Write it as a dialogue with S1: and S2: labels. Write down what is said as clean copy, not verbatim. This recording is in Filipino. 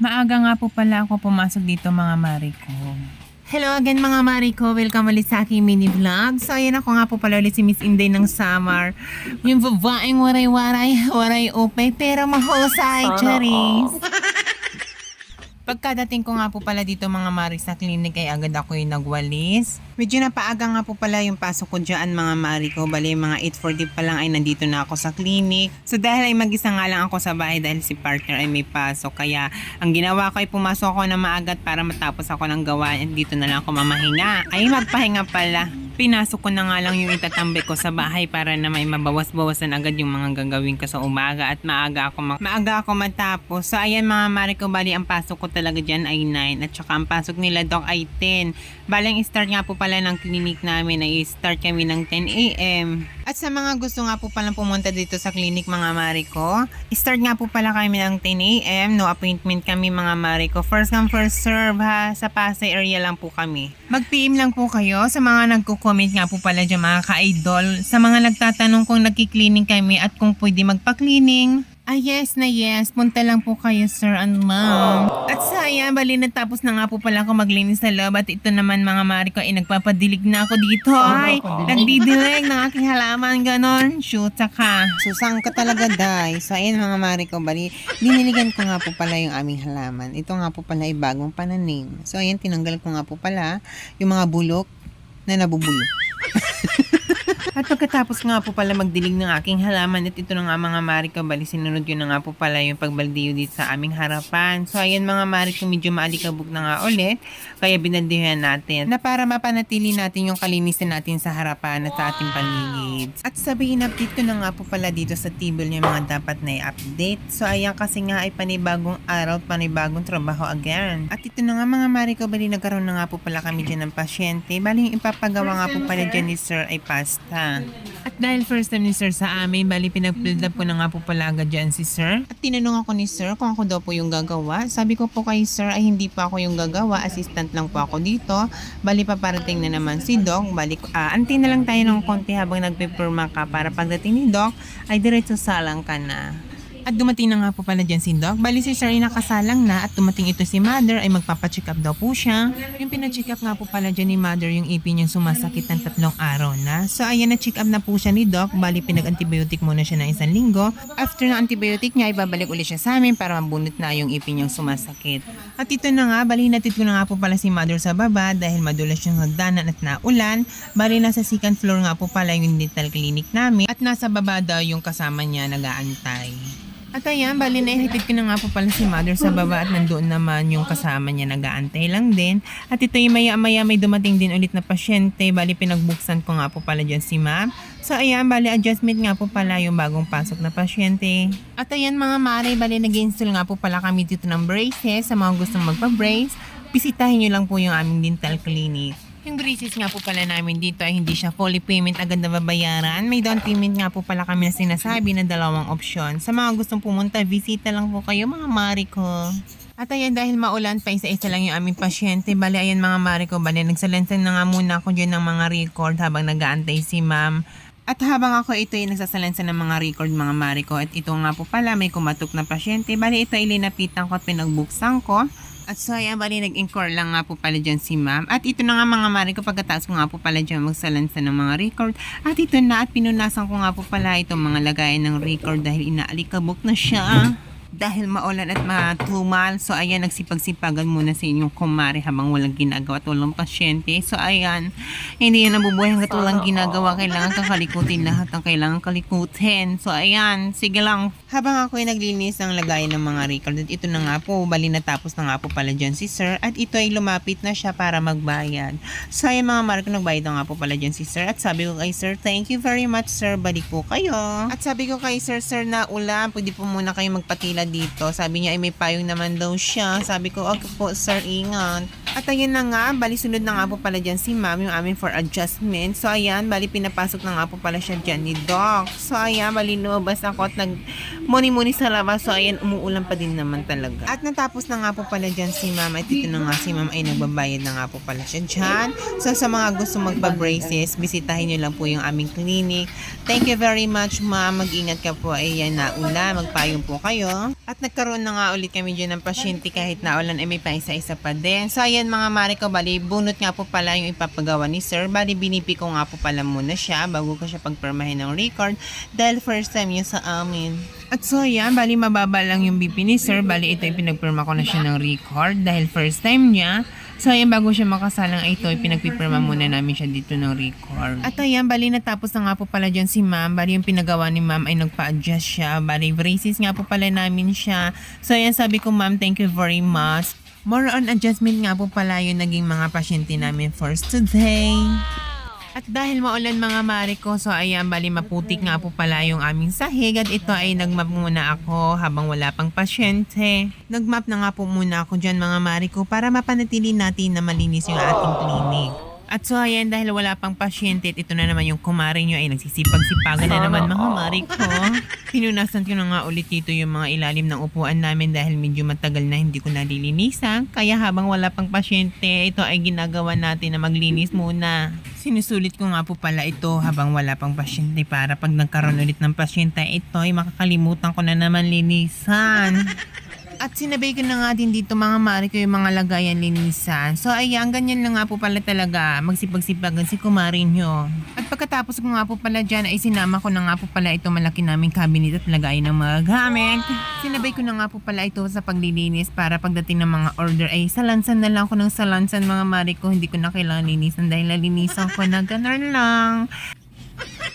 S1: Maaga nga po pala ako pumasok dito mga mari ko. Hello again mga mari ko, welcome ulit sa aking mini vlog. So ayan ako nga po pala ulit si Miss Inday ng Summer. Yung babaeng waray upay pero mahusay, charis. Pagkadating ko nga po pala dito mga mari sa clinic ay agad ako yung nagwalis. Medyo napaaga nga po pala yung pasok ko dyan mga mari ko. Bali mga 8:40 pa lang ay nandito na ako sa clinic. So dahil ay mag-isa nga lang ako sa bahay dahil si partner ay may pasok. Kaya ang ginawa ko ay pumasok ako na maagat para matapos ako ng gawain. Dito na lang ako mamahinga. Ay magpahinga pala. Pinasok ko na nga lang yung itatambay ko sa bahay para na may mabawas-bawasan agad yung mga gagawin ko sa umaga at maaga ako matapos. So ayan mga mari ko, bali ang pasok ko talaga dyan ay 9 at saka ang pasok nila doc ay 10. Bali ang start nga po pala ng clinic namin ay start kami ng 10 a.m. At sa mga gusto nga po palang pumunta dito sa clinic mga mari ko, start nga po pala kami ng 10 a.m. No appointment kami mga mari ko. First come first serve ha. Sa Pasay area lang po kami. Mag-PM lang po kayo sa mga nagko-comment nga po pala dyan mga ka-idol. Sa mga nagtatanong kung nagki-cleaning kami at kung pwede magpa-cleaning. Yes na yes. Punta lang po kayo sir and ma'am. At saya, bali natapos na nga po pala ako maglinis sa loob. At ito naman mga mari ko ay nagpapadilig na ako dito. Ay, nagdidilig ng aking halaman. Ganon. Shoot ka. Susang ka talaga day. So ayun mga mari ko, bali diniligan ko nga po pala yung aming halaman. Ito nga po pala ay bagong pananim. So ayun, tinanggal ko nga po pala yung mga bulok na nabubulok. At pagkatapos nga po pala magdilig ng aking halaman at ito na nga mga mari ko, bali sinunod yun na nga po pala yung pagbaldiyo dito sa aming harapan. So ayan mga mari ko, medyo maalikabok na nga ulit, kaya binaldihan natin na para mapanatili natin yung kalinisan natin sa harapan at sa ating paligid. At sabihin update ko na nga po pala dito sa table yung mga dapat na i-update. So ayan kasi nga ay panibagong araw, panibagong trabaho again. At ito na nga mga mari ko, bali nagkaroon na nga po pala kami dyan ng pasyente. Bali yung ipapagawa nga po pala dyan ni sir ay pasta. At dahil first time ni sir sa amin, bali pinag-build up ko na nga po pala agad dyan si sir. At tinanong ako ni sir kung ako daw po yung gagawa. Sabi ko po kay sir ay hindi pa ako yung gagawa, assistant lang po ako dito. Bali paparating na naman si doc. Bali antay na lang tayo ng konti habang nagpipirma ka para pagdating ni doc ay diretso salang ka na. At dumating na nga po pala dyan si Doc. Bali si Sir ay nakasalang na at dumating ito si Mother ay magpapacheck up daw po siya. Yung pinacheck up nga po pala dyan ni Mother yung ipin niyang sumasakit ng 3 araw na. So ayan, na-check up na po siya ni Doc. Bali pinag-antibiotic muna siya ng 1 linggo. After ng antibiotic niya, ibabalik ulit siya sa amin para mabunot na yung ipin niyang sumasakit. At ito na nga, bali hinatid ko na nga po pala si Mother sa baba dahil madulas yung hagdanan at naulan. Bali nasa second floor nga po pala yung dental clinic namin at nasa baba daw yung kasama niya nag-aantay. At ayan, bali naihitid ko na nga po pala si Mother sa baba at nandoon naman yung kasama niya nag-aantay lang din. At ito yung maya-maya may dumating din ulit na pasyente. Bali pinagbuksan ko nga po pala dyan si ma'am. So ayan, bali adjustment nga po pala yung bagong pasok na pasyente. At ayan mga mare, bali nag-install nga po pala kami dito ng braces. Sa mga gustong magpa-brace, bisitahin nyo lang po yung aming dental clinic. Yung braces nga po pala namin dito ay hindi siya fully payment agad na babayaran. May down payment nga po pala kami na sinasabi na 2 option. Sa mga gustong pumunta, visita lang po kayo mga mari ko. At ayan, dahil maulan pa, isa-isa lang yung aming pasyente. Bali ayan mga mari ko, bali nagsalansan na nga muna ako dyan ng mga record habang nag-aantay si ma'am. At habang ako ito ay nagsasalansan ng mga record mga mari ko. At ito nga po pala, may kumatok na pasyente. Bali ito ay linapitan ko at pinagbuksan ko. At so ayan, bali nag-encore lang nga po pala dyan si ma'am. At ito na nga mga mari ko, pagkatapos ko nga po pala dyan magsalansa ng mga record. At ito na, at pinunasan ko nga po pala itong mga lagayan ng record dahil inaalikabok na siya. Dahil maulan at matumal. So ayan, nagsipag-sipagan muna sa inyong kumari habang walang ginagawa at walang pasyente. So ayan, hindi yun nabubuhay hanggat walang ginagawa. Kailangan kang kalikutin lahat ang kailangan kalikutin. So ayan, sige lang. Habang ako ay naglinis ng lagayan ng mga record, at ito na nga po, bali natapos na nga po pala dyan si sir. At ito ay lumapit na siya para magbayad. So ayan mga mari ko, nagbayad na nga po pala dyan si sir. At sabi ko kay sir, thank you very much sir, balik po kayo. At sabi ko kay sir, na ulan, pwede po muna kayo magpatila dito. Sabi niya ay may payong naman daw siya. Sabi ko, okay po sir, ingat. At ayun na nga, bali sunod na nga po pala dyan si ma'am yung amin for adjustment. So ayan, bali pinapasok na nga po pala siya dyan ni Doc. So ayan, bali lumabas ako at nag-muni-muni sa labas. So ayan, umuulan pa din naman talaga. At natapos na nga po pala dyan si ma'am. At dito na nga si ma'am ay nagbabayad na nga po pala siya dyan. So sa mga gusto magpa-braces, bisitahin nyo lang po yung aming clinic. Thank you very much ma'am. Mag-ingat ka po. Ayan na ulan, magpayong po kayo. At nagkaroon na nga ulit kami dyan ng pasyente kahit na ulan ay may pa isa-isa pa din. So ayan mga mare ko, bali bunot nga po pala yung ipapagawa ni sir. Bali binipi ko nga po pala muna siya bago ko siya pagpermahin ng record dahil first time niya sa amin. At so ayan, bali mababa lang yung BP ni sir. Bali ito yung pinagpirma ko na siya ng record dahil first time niya. So ayan, bago siya makasalang ay ito, pinagpipirma muna namin siya dito ng record. At ayan, bali natapos na nga po pala dyan si ma'am. Bali yung pinagawa ni ma'am ay nagpa-adjust siya. Bali braces nga po pala namin siya. So ayan, sabi ko ma'am, thank you very much. More on adjustment nga po pala yung naging mga pasyente namin for today. At dahil maulan mga mare ko, so ayan, bali maputik nga po pala yung aming sahig at ito ay nagmap muna ako habang wala pang pasyente. Nagmap na nga po muna ako dyan mga mare ko para mapanatili natin na malinis yung ating clinic. At so ayan, dahil wala pang pasyente, ito na naman yung kumare nyo ay nagsisipag-sipagan na naman mga mare ko. Pinunasan ko na nga ulit dito yung mga ilalim ng upuan namin dahil medyo matagal na hindi ko nalilinisan. Kaya habang wala pang pasyente, ito ay ginagawa natin na maglinis muna. Sinusulit ko nga po pala ito habang wala pang pasyente para pag nagkaroon ulit ng pasyente, ito ay makakalimutan ko na naman linisan. At sinabay ko na nga din dito mga mare ko yung mga lagayan linisan. So ayan, ganyan na nga po pala talaga magsipag-sipagan si kumare nyo. At pagkatapos ko nga po pala dyan ay sinama ko na nga po pala ito malaki naming cabinet at lagayan ng mga gamit. Sinabay ko na nga po pala ito sa paglilinis para pagdating ng mga order ay salansan na lang ko ng salansan mga mare ko. Hindi ko na kailangan linisan dahil nalinisan ko na, ganun lang.